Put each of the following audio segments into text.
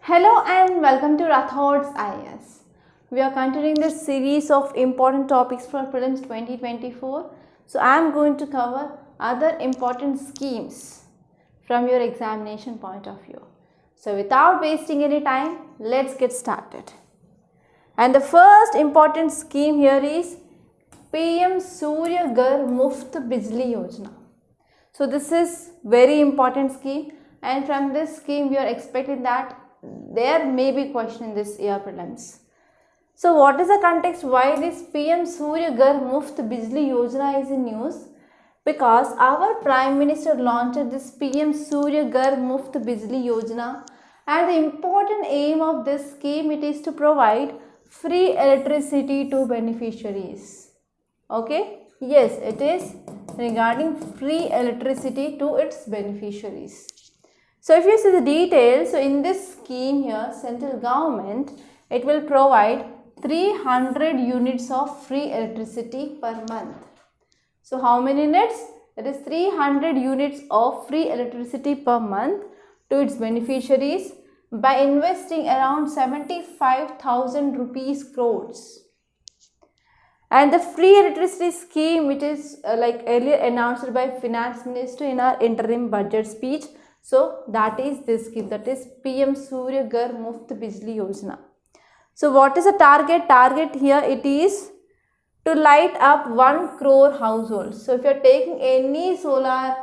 Hello and welcome to Rathod's IAS. We are continuing this series of important topics for prelims 2024. So I am going to cover other important schemes from your examination point of view. So without wasting any time, let's get started. And the first important scheme here is PM Surya Ghar Muft Bijli Yojana. So this is very important scheme, and from this scheme we are expecting that there may be question in this year prelims. So what is the context why this PM Surya Ghar Muft Bijli Yojana is in news? Because our Prime Minister launched this PM Surya Ghar Muft Bijli Yojana, and the important aim of this scheme it is to provide free electricity to beneficiaries. Okay? Yes, it is regarding free electricity to its beneficiaries. So if you see the details, so in this scheme here, central government, it will provide 300 units of free electricity per month. So how many units? It is 300 units of free electricity per month to its beneficiaries by investing around 75,000 rupees crores. And the free electricity scheme, which is like earlier announced by Finance Minister in our interim budget speech. So that is this scheme, that is PM Surya Ghar Muft Bijli Yojana. So what is the target? Target here it is to light up 1 crore households. So if you are taking any solar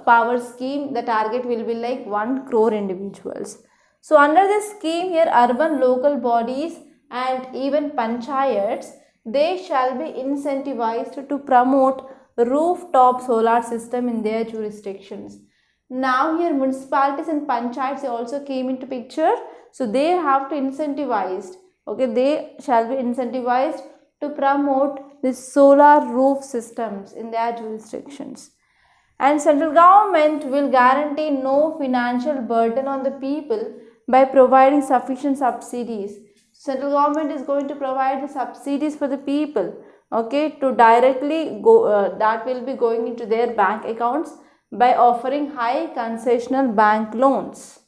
power scheme, the target will be like 1 crore individuals. So under this scheme here, urban local bodies and even panchayats, they shall be incentivized to promote rooftop solar system in their jurisdictions. Now here municipalities and panchayats also came into picture. So they have to incentivize, okay, they shall be incentivized to promote the solar roof systems in their jurisdictions. And central government will guarantee no financial burden on the people by providing sufficient subsidies. Central government is going to provide the subsidies for the people, okay, to directly go, that will be going into their bank accounts by offering high concessional bank loans.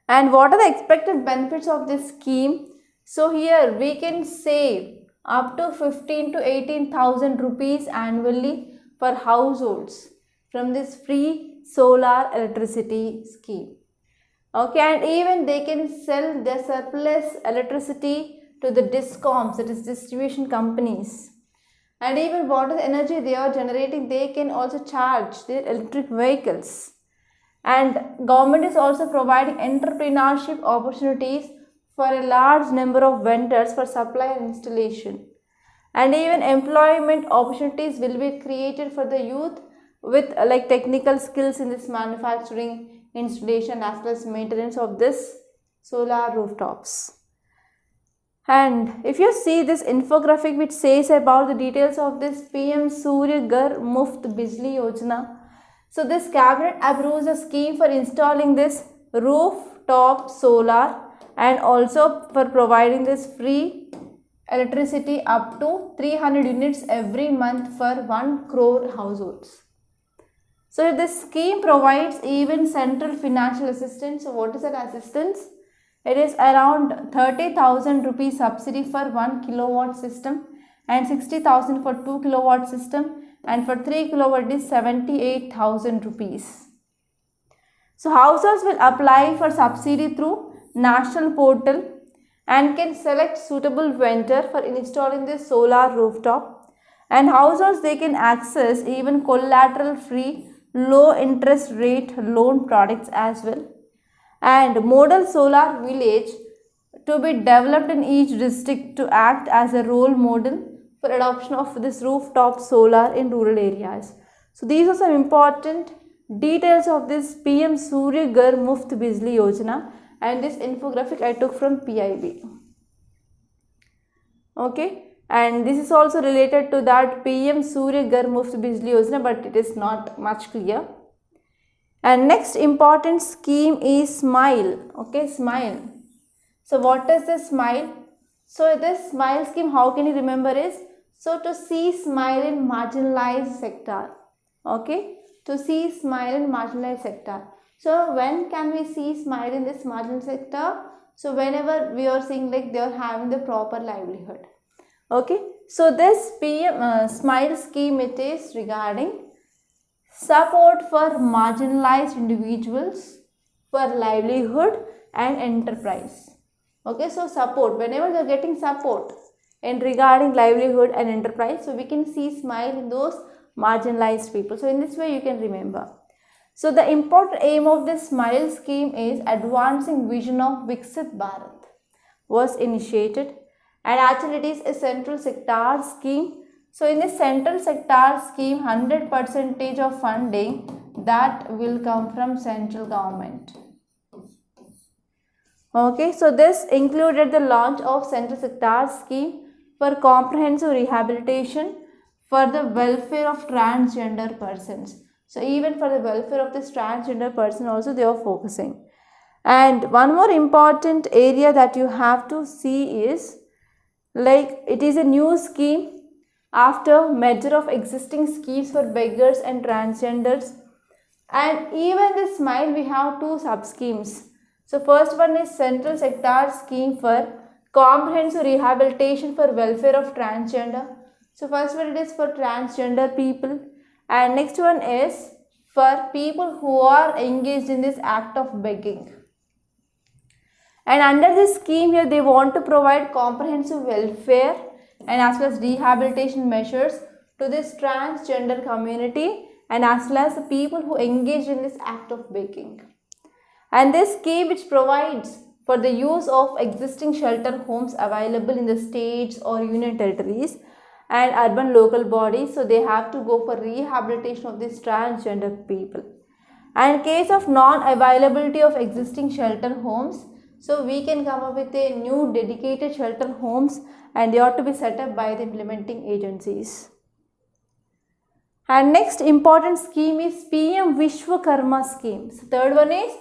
And what are the expected benefits of this scheme? So here we can save up to 15 to 18,000 rupees annually for households from this free solar electricity scheme. Okay, and even they can sell their surplus electricity to the DISCOMs, that is distribution companies. And even what is the energy they are generating, they can also charge their electric vehicles. And government is also providing entrepreneurship opportunities for a large number of vendors for supply and installation. And even employment opportunities will be created for the youth with like technical skills in this manufacturing, installation as well as maintenance of this solar rooftops. And if you see this infographic which says about the details of this PM Surya Ghar Muft Bijli Yojana. So this cabinet approves a scheme for installing this rooftop solar and also for providing this free electricity up to 300 units every month for 1 crore households. So this scheme provides even central financial assistance. So what is that assistance? It is around 30,000 rupees subsidy for 1 kilowatt system and 60,000 for 2 kilowatt system, and for 3 kilowatt is 78,000 rupees. So households will apply for subsidy through national portal and can select suitable vendor for installing this solar rooftop, and households they can access even collateral free low interest rate loan products as well. And model solar village to be developed in each district to act as a role model for adoption of this rooftop solar in rural areas. So these are some important details of this PM Surya Ghar Muft Bijli Yojana, and this infographic I took from PIB. Okay, and this is also related to that PM Surya Ghar Muft Bijli Yojana, but it is not much clear. And next important scheme is SMILE. Okay, SMILE. So what is this SMILE? So this SMILE scheme, how can you remember is, so to see smile in marginalized sector. Okay, to see smile in marginalized sector. So when can we see smile in this marginal sector? So whenever we are seeing like they are having the proper livelihood. Okay, so this PM smile scheme, it is regarding support for marginalized individuals for livelihood and enterprise. Okay, so support, whenever they are getting support in regarding livelihood and enterprise, so we can see smile in those marginalized people. So in this way you can remember. So the important aim of this smile scheme is advancing vision of Viksit Bharat was initiated, and actually it is a central sector scheme. So in this central sector scheme, 100% of funding that will come from central government. Okay, so this included the launch of central sector scheme for comprehensive rehabilitation for the welfare of transgender persons. So even for the welfare of this transgender person also they are focusing. And one more important area that you have to see is like it is a new scheme after merger of existing schemes for beggars and transgenders. And even this smile we have two sub schemes. So first one is central sector scheme for comprehensive rehabilitation for welfare of transgender. So first one it is for transgender people, and next one is for people who are engaged in this act of begging. And under this scheme here they want to provide comprehensive welfare and as well as rehabilitation measures to this transgender community and as well as the people who engage in this act of begging. And this scheme which provides for the use of existing shelter homes available in the states or union territories and urban local bodies, so they have to go for rehabilitation of these transgender people. And in case of non-availability of existing shelter homes, so we can come up with a new dedicated shelter homes and they ought to be set up by the implementing agencies. And next important scheme is PM Vishwakarma scheme. So third one is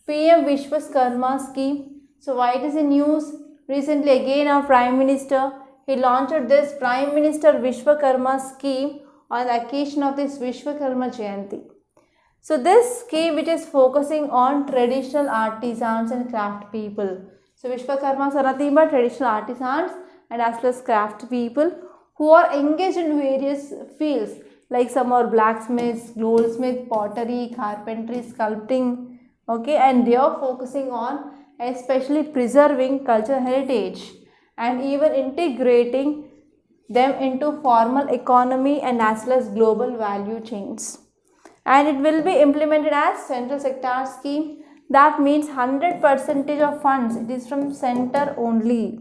PM Vishwakarma scheme. So why it is in news? Recently again our Prime Minister, he launched this Prime Minister Vishwakarma scheme on the occasion of this Vishwakarma Jayanti. So this scheme which is focusing on traditional artisans and craft people. So Vishwakarmas are nothing but traditional artisans and as well as craft people who are engaged in various fields, like some are blacksmiths, goldsmith, pottery, carpentry, sculpting, okay, and they are focusing on especially preserving cultural heritage and even integrating them into formal economy and as well as global value chains. And it will be implemented as central sector scheme. That means 100% of funds, it is from center only.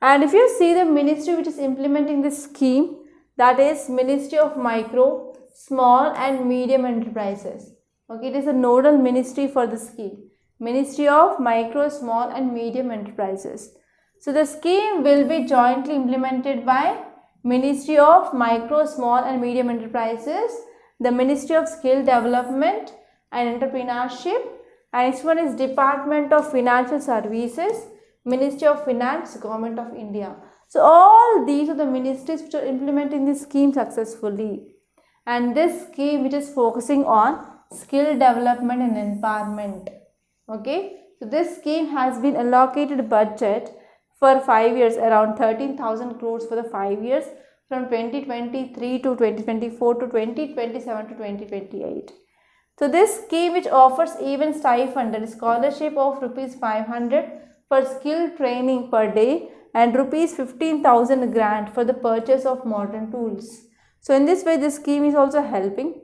And if you see the ministry which is implementing this scheme, that is Ministry of Micro, Small and Medium Enterprises. Okay, it is a nodal ministry for the scheme. Ministry of Micro, Small and Medium Enterprises. So the scheme will be jointly implemented by Ministry of Micro, Small and Medium Enterprises, the Ministry of Skill Development and Entrepreneurship, and next one is Department of Financial Services, Ministry of Finance, Government of India. So all these are the ministries which are implementing this scheme successfully. And this scheme which is focusing on skill development and empowerment. Okay, so this scheme has been allocated budget for 5 years, around 13,000 crores for the 5 years from 2023 to 2024 to 2027 to 2028. So this scheme which offers even stipend and scholarship of ₹500 for skill training per day and ₹15,000 grant for the purchase of modern tools. So in this way this scheme is also helping.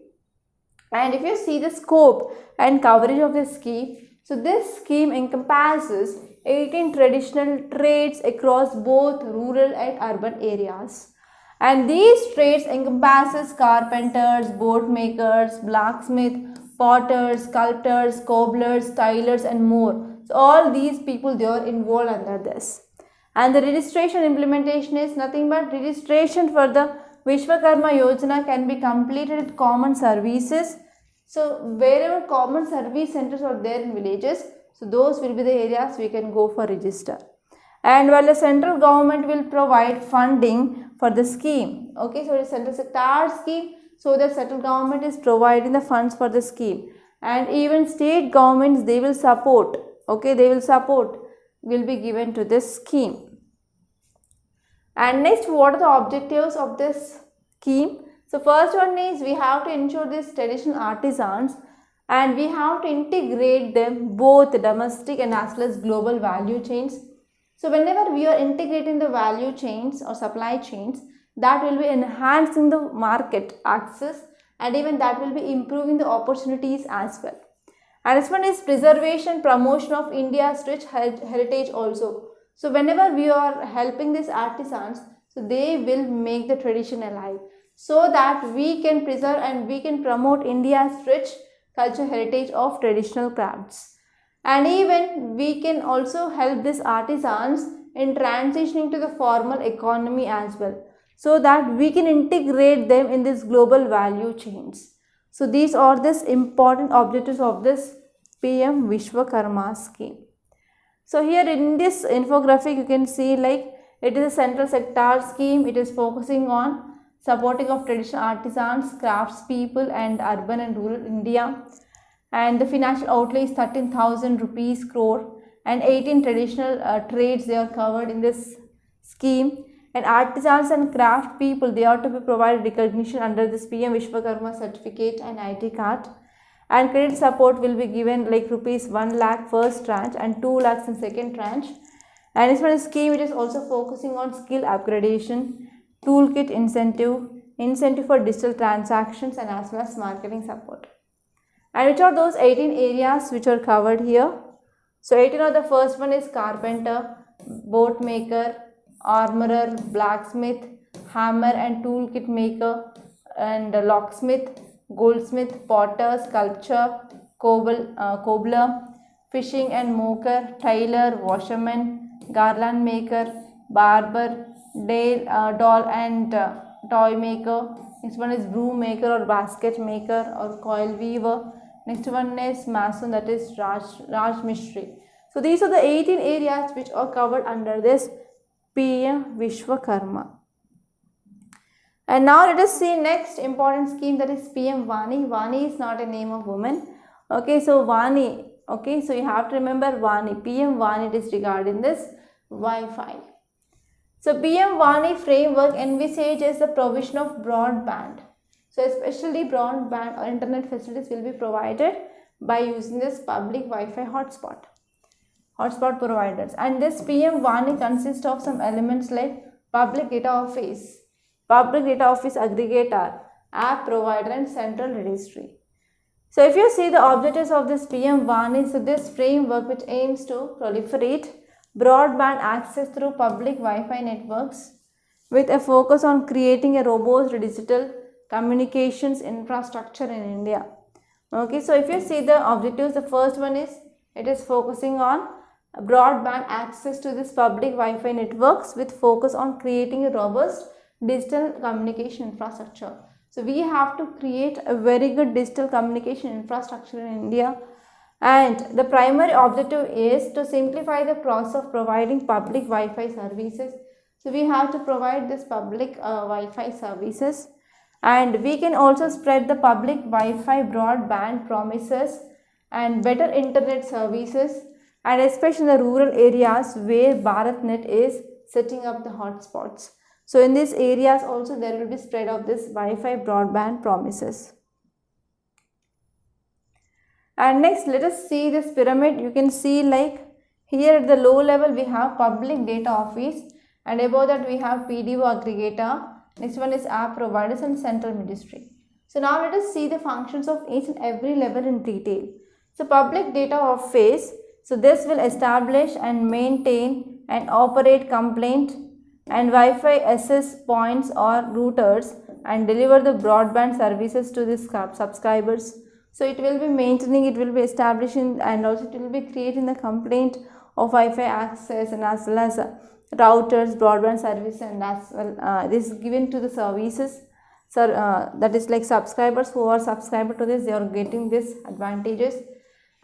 And if you see the scope and coverage of this scheme, so this scheme encompasses 18 traditional trades across both rural and urban areas. And these trades encompasses carpenters, boat makers, blacksmith, potters, sculptors, cobblers, tailors and more. So all these people, they are involved under this. And the registration implementation is nothing but registration for the Vishwakarma Yojana can be completed at common services. So wherever common service centers are there in villages, so those will be the areas we can go for register. And while the central government will provide funding for the scheme. Okay, so it is central sector scheme. so that central government is providing the funds for the scheme, and even state governments, they will support, okay, they will support, will be given to this scheme. And next, what are the objectives of this scheme? So first one is we have to ensure these traditional artisans, and we have to integrate them both domestic and as well as global value chains. So whenever we are integrating the value chains or supply chains, that will be enhancing the market access, and even that will be improving the opportunities as well. And this one is preservation, promotion of India's rich heritage also. So whenever we are helping these artisans, so they will make the tradition alive, so that we can preserve and we can promote India's rich cultural heritage of traditional crafts. And even we can also help these artisans in transitioning to the formal economy as well, so that we can integrate them in this global value chains. So these are the important objectives of this PM Vishwakarma scheme. So here in this infographic you can see like it is a central sector scheme. It is focusing on supporting of traditional artisans, craftspeople and urban and rural India. And the financial outlay is 13,000 rupees crore, and 18 traditional trades they are covered in this scheme. And artisans and craft people, they are to be provided recognition under this PM Vishwakarma certificate and ID card. And credit support will be given like rupees 1 lakh first tranche and 2 lakhs in second tranche. And this one is scheme which is also focusing on skill upgradation, toolkit incentive for digital transactions, and as well as marketing support. And which are those 18 areas which are covered here? So 18 are the first one is carpenter, boat maker, armorer, blacksmith, hammer and toolkit maker, and locksmith, goldsmith, potter, sculptor, cobbler, fishing and moker, tailor, washerman, garland maker, barber, doll and toy maker. Next one is broom maker or basket maker or coil weaver. Next one is mason, that is Raj Mistri. So these are the 18 areas which are covered under this PM Vishwakarma. And now let us see next important scheme, that is PM WANI. WANI is not a name of woman. Okay, so WANI. Okay, so you have to remember WANI. PM WANI, it is regarding this Wi-Fi. So PM WANI framework envisages the provision of broadband. So especially broadband or internet facilities will be provided by using this public Wi-Fi hotspot providers. And this PM WANI consists of some elements like public data office aggregator, app provider and central registry. So if you see the objectives of this PM WANI, so this framework which aims to proliferate broadband access through public Wi-Fi networks with a focus on creating a robust digital communications infrastructure in India. Okay, so if you see the objectives, the first one is it is focusing on broadband access to this public Wi-Fi networks with focus on creating a robust digital communication infrastructure. So we have to create a very good digital communication infrastructure in India, and the primary objective is to simplify the process of providing public Wi-Fi services. So we have to provide this public Wi-Fi services, and we can also spread the public Wi-Fi broadband promises and better internet services, and especially in the rural areas where BharatNet is setting up the hotspots. So in these areas also there will be spread of this Wi-Fi broadband promises. And next let us see this pyramid. You can see like here at the low level we have public data office, and above that we have PDO aggregator. Next one is app providers and central ministry. So now let us see the functions of each and every level in detail. So public data office, so this will establish and maintain and operate complaint and Wi-Fi access points or routers and deliver the broadband services to the subscribers. So it will be maintaining, it will be establishing, and also it will be creating the complaint of Wi-Fi access and as well as routers, broadband service, and as well this is given to the services. So that is like subscribers who are subscribed to this, they are getting this advantages.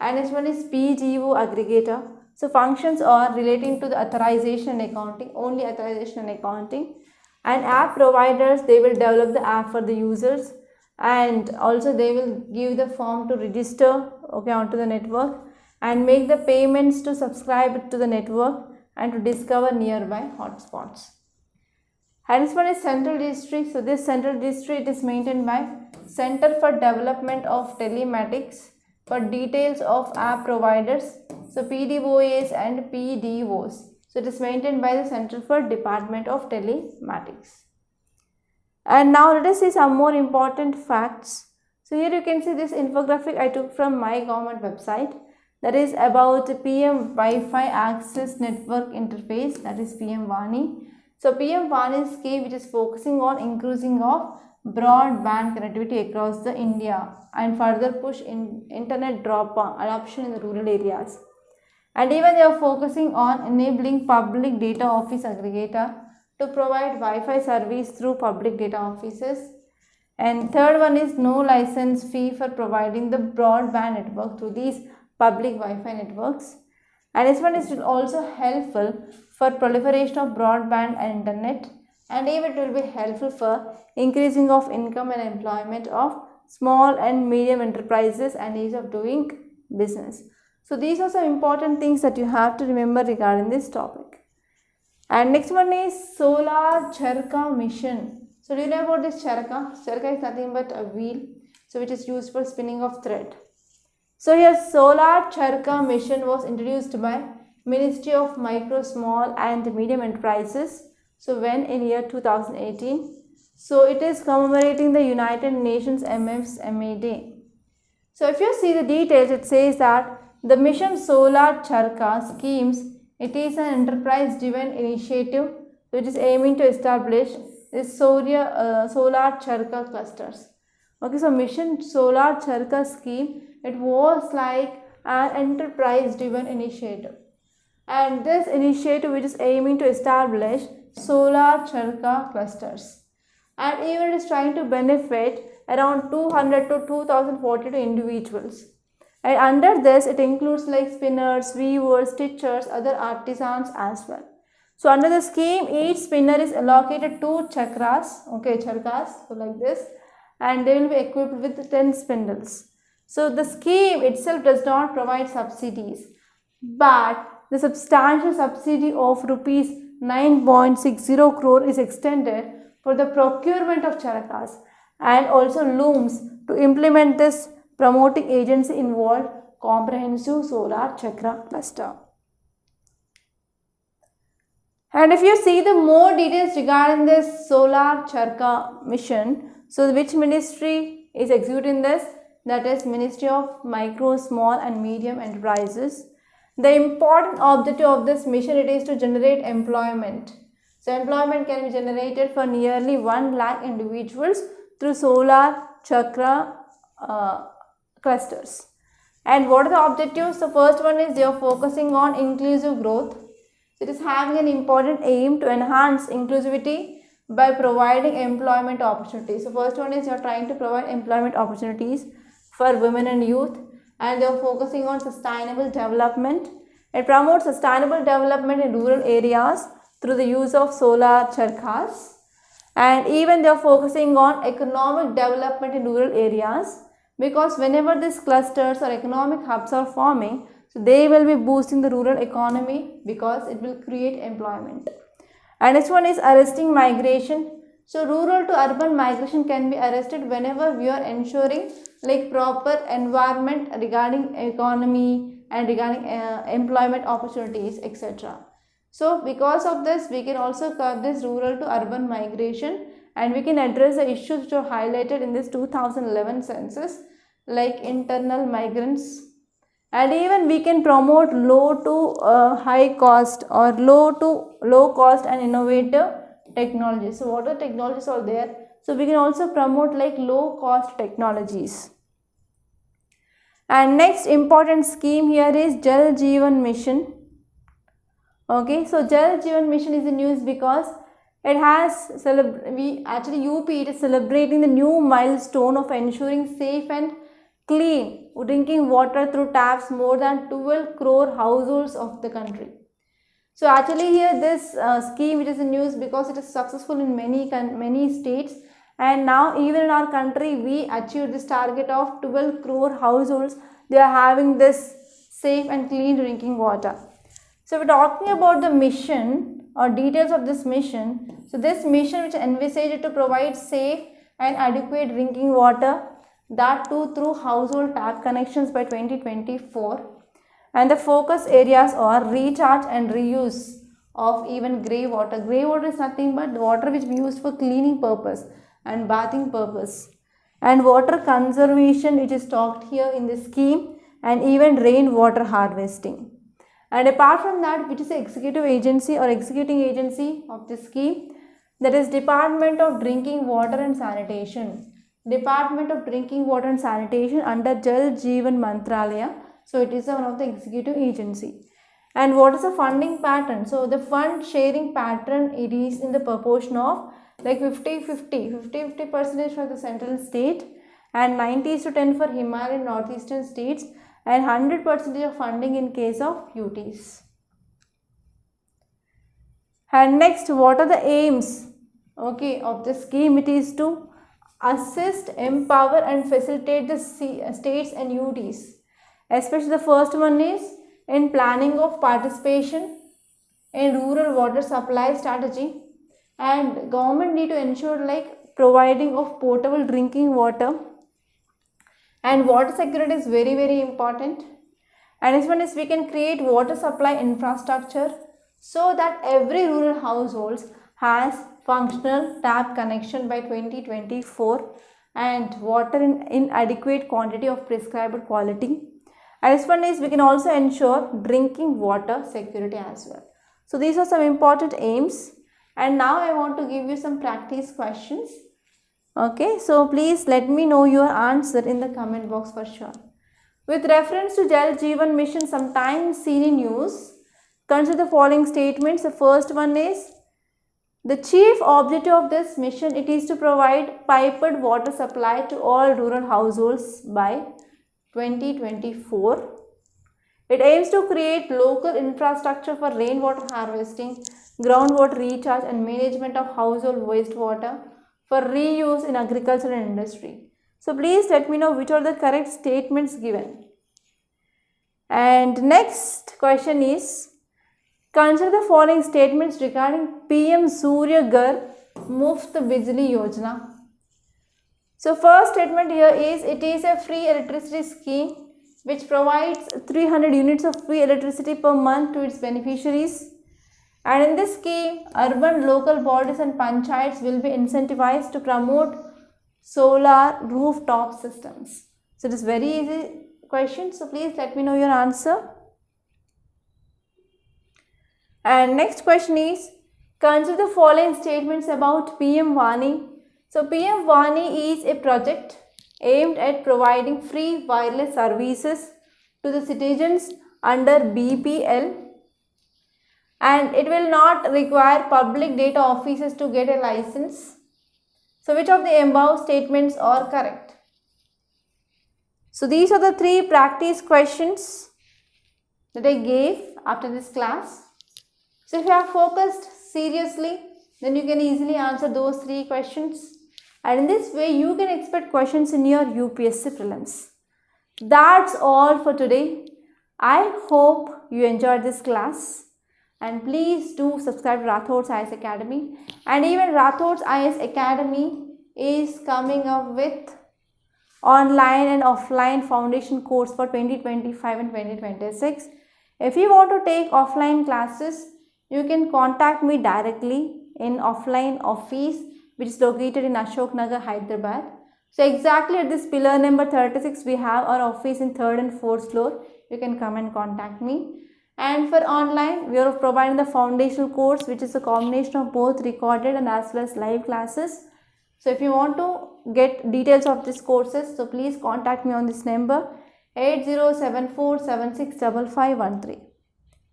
And next one is PGO aggregator. So functions are relating to the authorization and accounting, only authorization and accounting. And app providers, they will develop the app for the users. and also they will give the form to register, okay, onto the network and make the payments to subscribe to the network and to discover nearby hotspots. And this one is central registry. So this central registry, it is maintained by Center for Development of Telematics for details of app providers, so PDOAs and PDOs. So it is maintained by the Center for Department of Telematics. And now let us see some more important facts. So here you can see this infographic I took from my government website, that is about PM Wi-Fi Access Network Interface, that is PM WANI. So PM WANI scheme which is focusing on increasing of broadband connectivity across the India and further push in internet adoption in the rural areas. And even they are focusing on enabling public data office aggregator to provide Wi-Fi service through public data offices. And third one is no license fee for providing the broadband network through these public Wi-Fi networks. And this one is also helpful for proliferation of broadband and internet, and even it will be helpful for increasing of income and employment of small and medium enterprises and ease of doing business. So these are some important things that you have to remember regarding this topic. And next one is Solar Charkha Mission. So do you know about this Charkha? Charkha is nothing but a wheel, so which is used for spinning of thread. So here Solar Charkha Mission was introduced by Ministry of Micro, Small and Medium Enterprises. So when in year 2018. So it is commemorating the United Nations MSME Day. So if you see the details, it says that the Mission Solar Charkha schemes, it is an enterprise driven initiative which is aiming to establish this Surya Solar Charkha clusters. Okay, so Mission Solar Charkha scheme, it was like an enterprise driven initiative, and this initiative which is aiming to establish solar Charkha clusters, and even it is trying to benefit around 200 to 2042 individuals. And under this it includes like spinners, weavers, stitchers, other artisans as well. So under the scheme, each spinner is allocated 2 chakras, okay, charkas, so like this, and they will be equipped with 10 spindles. So the scheme itself does not provide subsidies, but the substantial subsidy of rupees 9.60 crore is extended for the procurement of charkas and also looms to implement this promoting agency involved comprehensive solar chakra cluster. And if you see the more details regarding this Solar Charkha mission, so which ministry is executing this? That is Ministry of Micro, Small and Medium Enterprises. The important objective of this mission, it is to generate employment. So employment can be generated for nearly 1 lakh individuals through solar chakra clusters. And what are the objectives? The first one is they are focusing on inclusive growth. It is having an important aim to enhance inclusivity by providing employment opportunities. So first one is they are trying to provide employment opportunities for women and youth, and they are focusing on sustainable development. It promotes sustainable development in rural areas through the use of solar charkhas, and even they are focusing on economic development in rural areas, because whenever these clusters or economic hubs are forming, so they will be boosting the rural economy because it will create employment. And next one is arresting migration. So rural to urban migration can be arrested whenever we are ensuring like proper environment regarding economy and regarding employment opportunities, etc. So because of this, we can also curb this rural to urban migration, and we can address the issues which are highlighted in this 2011 census, like internal migrants, and even we can promote low to high cost or low cost and innovative technologies. So what are the technologies are there? So we can also promote like low cost technologies. And next important scheme here is Jal Jeevan Mission. Okay, so Jal Jeevan Mission is in news because it has UP it is celebrating the new milestone of ensuring safe and clean drinking water through taps more than 12 crore households of the country. So actually here this scheme which is in news because it is successful in many states, and now even in our country we achieved this target of 12 crore households. They are having this safe and clean drinking water. So we're talking about the mission or details of this mission. So this mission which envisaged to provide safe and adequate drinking water, that too through household tap connections by 2024. And the focus areas are recharge and reuse of even grey water. Grey water is nothing but water which we use for cleaning purpose and bathing purpose. And water conservation which is talked here in this scheme, and even rainwater harvesting. And apart from that, which is the executive agency or executing agency of this scheme, that is Department of Drinking Water and Sanitation. Department of Drinking Water and Sanitation under Jal Jeevan Mantralaya. So it is one of the executive agency. And what is the funding pattern? So the fund sharing pattern, it is in the proportion of like 50-50% for the central state and 90:10 for Himalayan northeastern states, and 100% of funding in case of UTs. And next, what are the aims of the scheme? It is to assist, empower and facilitate the states and UTs. Especially the first one is in planning of participation in rural water supply strategy, and government need to ensure like providing of potable drinking water, and water security is very important. And this one is we can create water supply infrastructure so that every rural households has functional tap connection by 2024 and water in adequate quantity of prescribed quality. And this one is we can also ensure drinking water security as well. So these are some important aims, and now I want to give you some practice questions. Okay, so please let me know your answer in the comment box for sure. With reference to Jal Jeevan Mission sometimes seen in news, consider the following statements. The first one is the chief objective of this mission, it is to provide piped water supply to all rural households by 2024. It aims to create local infrastructure for rainwater harvesting, groundwater recharge and management of household wastewater for reuse in agriculture and industry. So please let me know which are the correct statements given. And next question is, consider the following statements regarding PM Surya Ghar Muft Bijli Yojana. So first statement here is, it is a free electricity scheme which provides 300 units of free electricity per month to its beneficiaries. And in this scheme, urban local bodies and panchayats will be incentivized to promote solar rooftop systems. So it is very easy question. So please let me know your answer. And next question is, consider the following statements about PM WANI. So PM WANI is a project aimed at providing free wireless services to the citizens under BPL, and it will not require public data offices to get a license. So which of the above statements are correct? So these are the three practice questions that I gave after this class. So if you have focused seriously, then you can easily answer those three questions. And in this way, you can expect questions in your UPSC prelims. That's all for today. I hope you enjoyed this class. And please do subscribe to Rathod's IAS Academy. And even Rathod's IAS Academy is coming up with online and offline foundation course for 2025 and 2026. If you want to take offline classes, you can contact me directly in offline office, which is located in Ashok Nagar, Hyderabad. So exactly at this pillar number 36, we have our office in 3rd and 4th floor. You can come and contact me. And for online, we are providing the foundational course, which is a combination of both recorded and as well as live classes. So if you want to get details of these courses, so please contact me on this number 8074765513.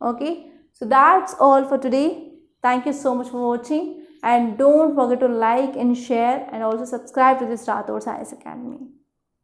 Okay, so that's all for today. Thank you so much for watching, and don't forget to like and share and also subscribe to this Rathod's IAS Academy.